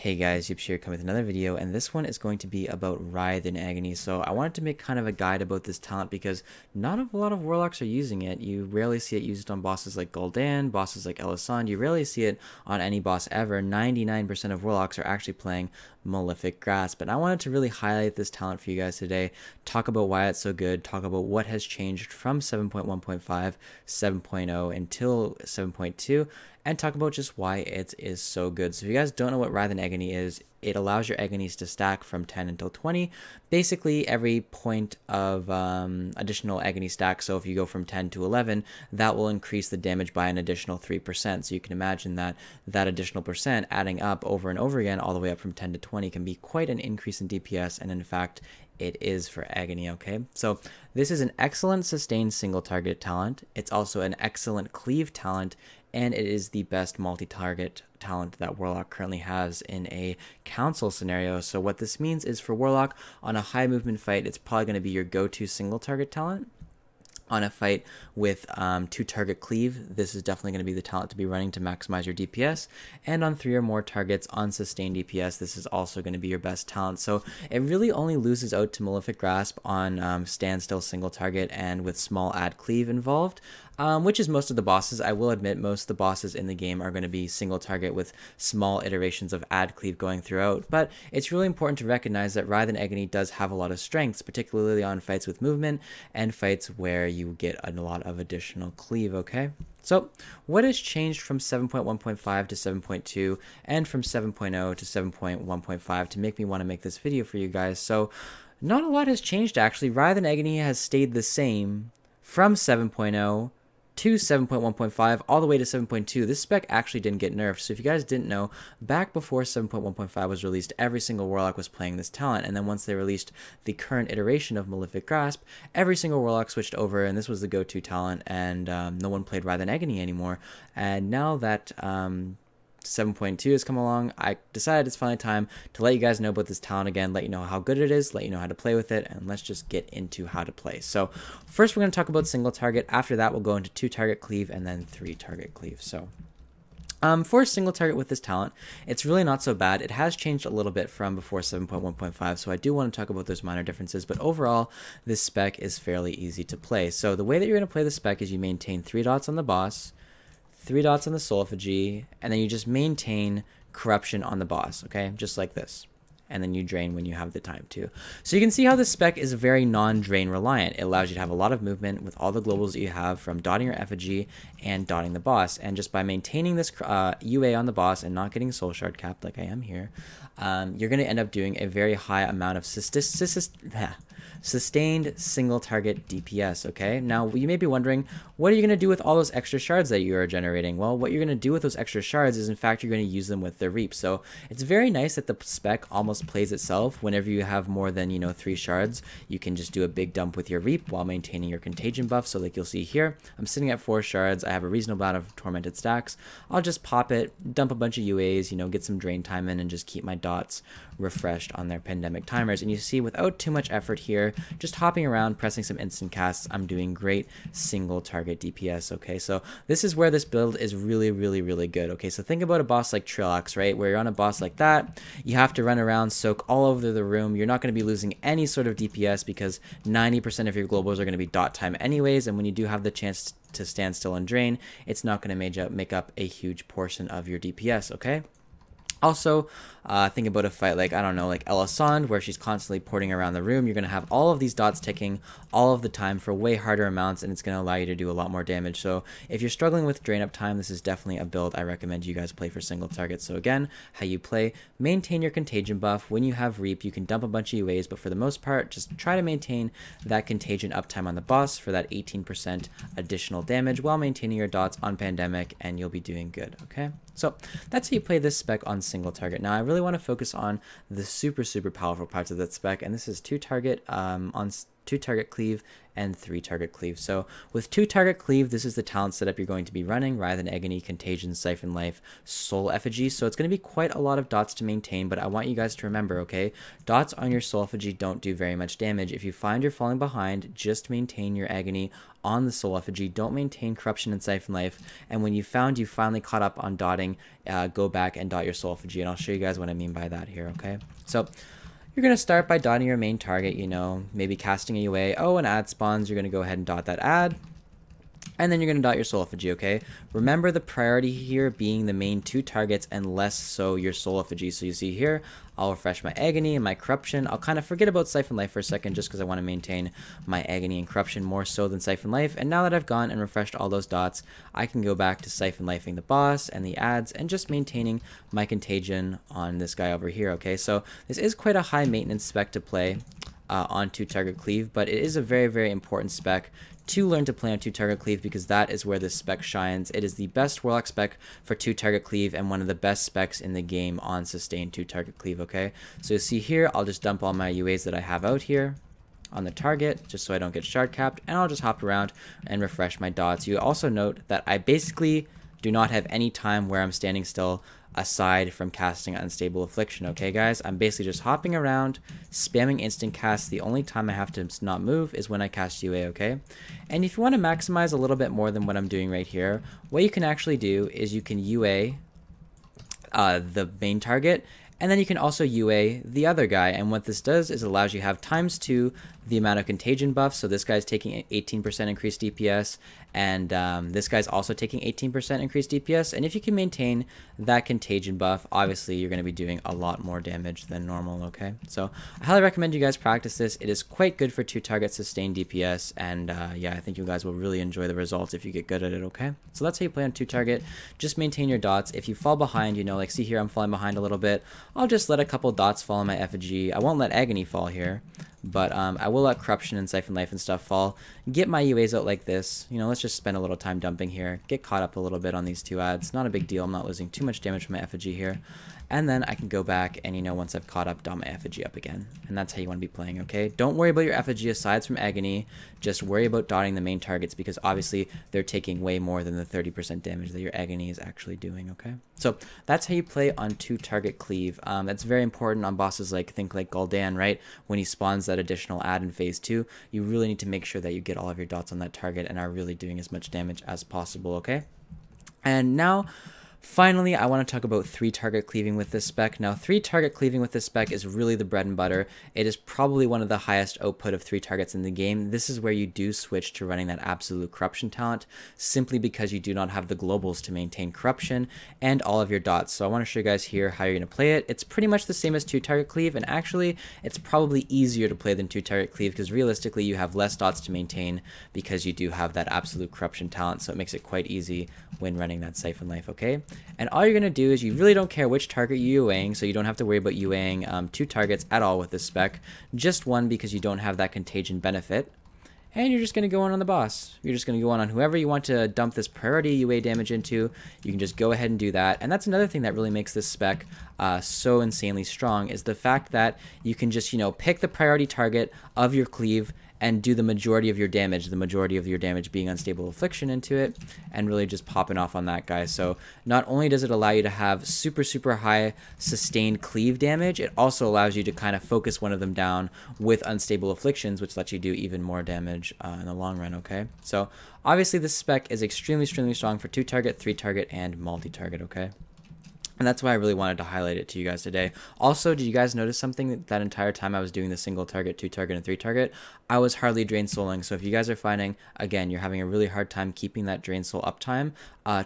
Hey guys, Yip here coming with another video, and this one is going to be about Writhe and Agony. So I wanted to make kind of a guide about this talent because not a lot of Warlocks are using it. You rarely see it used on bosses like Gul'dan, bosses like Elisand. You rarely see it on any boss ever. 99% of Warlocks are actually playing Malefic Grasp, and I wanted to really highlight this talent for you guys today, talk about why it's so good, talk about what has changed from 7.1.5, 7.0 until 7.2, and talk about just why it is so good. So if you guys don't know what Writhe and Agony is, it allows your Agonies to stack from 10 until 20. Basically, every point of additional Agony stack, so if you go from 10 to 11, that will increase the damage by an additional 3%. So you can imagine that that additional percent adding up over and over again, all the way up from 10 to 20, can be quite an increase in DPS, and in fact, it is for Agony, okay? So this is an excellent sustained single target talent. It's also an excellent cleave talent, and it is the best multi-target talent that Warlock currently has in a council scenario. So what this means is for Warlock, on a high movement fight, it's probably going to be your go-to single target talent. On a fight with 2-target cleave, this is definitely going to be the talent to be running to maximize your DPS. And on 3 or more targets on sustained DPS, this is also going to be your best talent. So it really only loses out to Malefic Grasp on standstill single target and with small add cleave involved. Which is most of the bosses. I will admit most of the bosses in the game are going to be single target with small iterations of add cleave going throughout, but it's really important to recognize that Writhe and Agony does have a lot of strengths, particularly on fights with movement and fights where you get a lot of additional cleave, okay? So what has changed from 7.1.5 to 7.2 and from 7.0 to 7.1.5 to make me want to make this video for you guys? So not a lot has changed actually. Writhe and Agony has stayed the same from 7.0 to 7.1.5 all the way to 7.2. This spec actually didn't get nerfed. So if you guys didn't know, back before 7.1.5 was released, every single Warlock was playing this talent, and then once they released the current iteration of Malefic Grasp, every single Warlock switched over, and this was the go-to talent, and no one played Writhe and Agony anymore. And now that 7.2 has come along, I decided it's finally time to let you guys know about this talent again, let you know how good it is, let you know how to play with it, and let's just get into how to play. So first we're going to talk about single target. After that we'll go into 2-target cleave and then 3-target cleave. So for single target with this talent, it's really not so bad. It has changed a little bit from before 7.1.5, so I do want to talk about those minor differences, but overall this spec is fairly easy to play. So the way that you're going to play the spec is you maintain 3 dots on the boss, 3 dots on the soul effigy, and then you just maintain corruption on the boss, okay? Just like this. And then you drain when you have the time to. So you can see how this spec is very non-drain reliant. It allows you to have a lot of movement with all the globals that you have from dotting your effigy and dotting the boss. And just by maintaining this UA on the boss and not getting soul shard capped like I am here, you're going to end up doing a very high amount of sustained single target DPS, okay? Now, you may be wondering, what are you going to do with all those extra shards that you are generating? Well, what you're going to do with those extra shards is, in fact, you're going to use them with the Reap. So it's very nice that the spec almost plays itself. Whenever you have more than, 3 shards, you can just do a big dump with your Reap while maintaining your contagion buff. So like you'll see here, I'm sitting at 4 shards. I have a reasonable amount of tormented stacks. I'll just pop it, dump a bunch of UAs, get some drain time in, and just keep my dots refreshed on their pandemic timers. And you see, without too much effort here, just hopping around, pressing some instant casts, I'm doing great single target DPS, okay? So this is where this build is really, really, really good, okay? So think about a boss like Trillox, right? Where you're on a boss like that, you have to run around, soak all over the room. You're not going to be losing any sort of DPS because 90% of your globals are going to be dot time anyways, and when you do have the chance to stand still and drain, it's not going to make up a huge portion of your DPS, okay? Also, think about a fight like, I don't know, like Elisand, where she's constantly porting around the room. You're going to have all of these dots ticking all of the time for way harder amounts, and it's going to allow you to do a lot more damage. So if you're struggling with drain up time, this is definitely a build I recommend you guys play for single targets. So again, how you play, maintain your contagion buff. When you have Reap, you can dump a bunch of UAs, but for the most part, just try to maintain that contagion uptime on the boss for that 18% additional damage while maintaining your dots on pandemic, and you'll be doing good, okay? So that's how you play this spec on single target. Now I really want to focus on the super powerful parts of that spec, and this is 2-target on 2 target cleave, and 3 target cleave. So with 2 target cleave, this is the talent setup you're going to be running: Writhe and Agony, Contagion, Siphon Life, Soul Effigy. So it's going to be quite a lot of dots to maintain, but I want you guys to remember, okay, dots on your Soul Effigy don't do very much damage. If you find you're falling behind, just maintain your Agony on the Soul Effigy. Don't maintain Corruption and Siphon Life. And when you found you finally caught up on dotting, go back and dot your Soul Effigy, and I'll show you guys what I mean by that here, okay? So you're going to start by dotting your main target, you know, maybe casting a UA. Oh, an ad spawns, you're going to go ahead and dot that ad. And then you're going to dot your Soul Effigy, okay? Remember the priority here being the main 2 targets and less so your Soul Effigy. So you see here, I'll refresh my Agony and my Corruption. I'll kind of forget about Siphon Life for a second just because I want to maintain my Agony and Corruption more so than Siphon Life. And now that I've gone and refreshed all those dots, I can go back to Siphon Lifing the boss and the ads and just maintaining my Contagion on this guy over here, okay? So this is quite a high maintenance spec to play on 2 target cleave, but it is a very, very important spec to learn to play on 2 target cleave because that is where this spec shines. It is the best Warlock spec for 2 target cleave and one of the best specs in the game on sustained 2 target cleave, okay? So you see here, I'll just dump all my UAs that I have out here on the target just so I don't get shard capped, and I'll just hop around and refresh my dots. You also note that I basically do not have any time where I'm standing still aside from casting Unstable Affliction, okay guys? I'm basically just hopping around, spamming instant casts. The only time I have to not move is when I cast UA, okay? And if you want to maximize a little bit more than what I'm doing right here, what you can actually do is you can UA the main target, and then you can also UA the other guy. And what this does is it allows you to have ×2 the amount of Contagion buff. So this guy's taking 18% increased DPS, and this guy's also taking 18% increased DPS. And if you can maintain that Contagion buff, obviously you're going to be doing a lot more damage than normal, okay? So I highly recommend you guys practice this. It is quite good for 2 target sustained DPS, and yeah, I think you guys will really enjoy the results if you get good at it, okay? So that's how you play on 2 target. Just maintain your dots. If you fall behind, you know, like see here, I'm falling behind a little bit. I'll just let a couple dots fall on my effigy. I won't let Agony fall here, but I will let Corruption and Siphon Life and stuff fall. Get my UAs out like this. You know, let's just spend a little time dumping here. Get caught up a little bit on these 2 ads. Not a big deal. I'm not losing too much damage from my effigy here. And then I can go back and, you know, once I've caught up, dot my effigy up again. And that's how you want to be playing, okay? Don't worry about your effigy aside from Agony. Just worry about dotting the main targets because obviously they're taking way more than the 30% damage that your Agony is actually doing, okay? So that's how you play on 2 target cleave. That's very important on bosses like, think like Gul'dan, right? When he spawns that additional ad in phase 2, you really need to make sure that you get all of your dots on that target and are really doing as much damage as possible, okay? And now, finally, I want to talk about 3 target cleaving with this spec. Now, 3 target cleaving with this spec is really the bread and butter. It is probably one of the highest output of 3 targets in the game. This is where you do switch to running that absolute Corruption talent, simply because you do not have the globals to maintain Corruption and all of your dots. So I want to show you guys here how you're going to play it. It's pretty much the same as 2 target cleave, and actually, it's probably easier to play than 2 target cleave because realistically, you have less dots to maintain because you do have that absolute Corruption talent, so it makes it quite easy when running that Siphon Life, okay? And all you're going to do is you really don't care which target you're UAing, so you don't have to worry about UAing 2 targets at all with this spec. Just 1 because you don't have that Contagion benefit. And you're just going to go on the boss. You're just going to go on whoever you want to dump this priority UA damage into. You can just go ahead and do that. And that's another thing that really makes this spec so insanely strong is the fact that you can just, you know, pick the priority target of your cleave and do the majority of your damage being Unstable Affliction into it, and really just popping off on that guy. So not only does it allow you to have super, super high sustained cleave damage, it also allows you to kind of focus one of them down with Unstable Afflictions, which lets you do even more damage in the long run, okay? So obviously this spec is extremely, extremely strong for 2 target, 3 target, and multi-target, okay? And that's why I really wanted to highlight it to you guys today. Also, did you guys notice something that entire time I was doing the single target, 2 target, and 3 target? I was hardly drain souling. So if you guys are finding, again, you're having a really hard time keeping that drain soul uptime,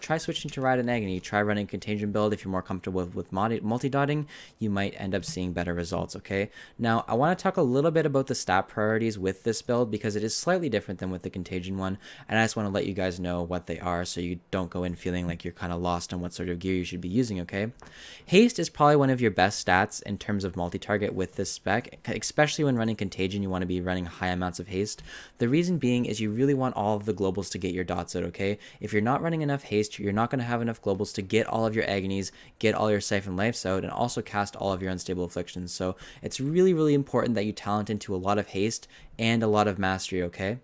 try switching to Writhe and Agony. Try running Contagion build. If you're more comfortable with multi-dotting, you might end up seeing better results, okay? Now, I want to talk a little bit about the stat priorities with this build because it is slightly different than with the Contagion one, and I just want to let you guys know what they are so you don't go in feeling like you're kind of lost on what sort of gear you should be using, okay? okay? Haste is probably one of your best stats in terms of multi-target with this spec, especially when running Contagion. You want to be running high amounts of haste. The reason being is you really want all of the globals to get your dots out, okay? If you're not running enough haste, you're not going to have enough globals to get all of your agonies, get all your siphon lives out, and also cast all of your unstable afflictions. So it's really, really important that you talent into a lot of haste and a lot of mastery, okay?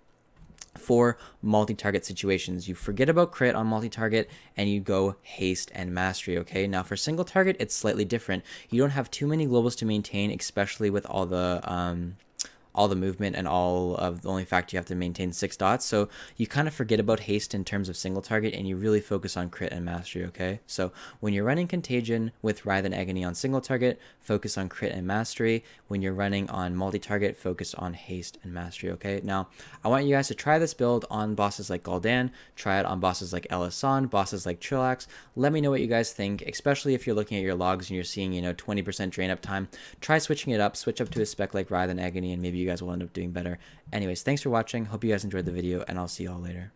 For multi-target situations, you forget about crit on multi-target and you go haste and mastery, okay? Now for single target, it's slightly different. You don't have too many globals to maintain, especially with all the movement and all of the only fact you have to maintain 6 dots. So you kind of forget about haste in terms of single target and you really focus on crit and mastery, okay? So when you're running Contagion with Writhe and Agony on single target, focus on crit and mastery. When you're running on multi-target, focus on haste and mastery, okay? Now, I want you guys to try this build on bosses like Gul'dan, try it on bosses like Elisan, bosses like Trillax. Let me know what you guys think, especially if you're looking at your logs and you're seeing, 20% drain up time. Try switching it up, switch up to a spec like Writhe and Agony, and maybe you guys will end up doing better. Anyways, thanks for watching. Hope you guys enjoyed the video, and I'll see you all later.